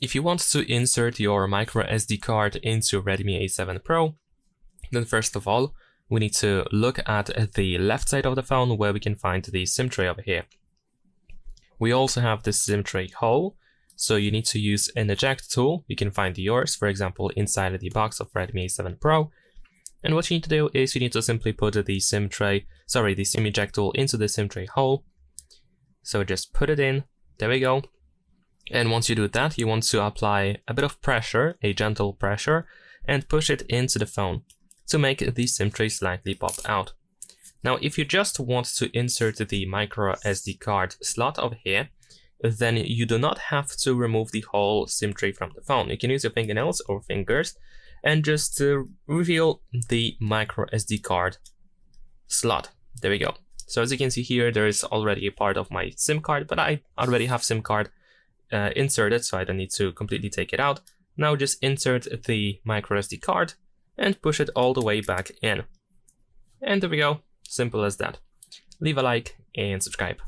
if you want to insert your microSD card into Redmi A7 Pro, then first of all, we need to look at the left side of the phone where we can find the SIM tray over here. We also have the SIM tray hole, so you need to use an eject tool. You can find yours, for example, inside of the box of Redmi A7 Pro. And what you need to do is you need to simply put the SIM eject tool into the SIM tray hole. So just put it in, there we go. And once you do that, you want to apply a bit of pressure, a gentle pressure, and push it into the phone to make the SIM tray slightly pop out. Now, if you just want to insert the micro SD card slot over here, then you do not have to remove the whole SIM tray from the phone. You can use your fingernails or fingers and just reveal the micro SD card slot. There we go. So as you can see here, there is already a part of my SIM card, but I already have SIM card inserted, so I don't need to completely take it out. Now just insert the micro SD card and push it all the way back in. And there we go. Simple as that. Leave a like and subscribe.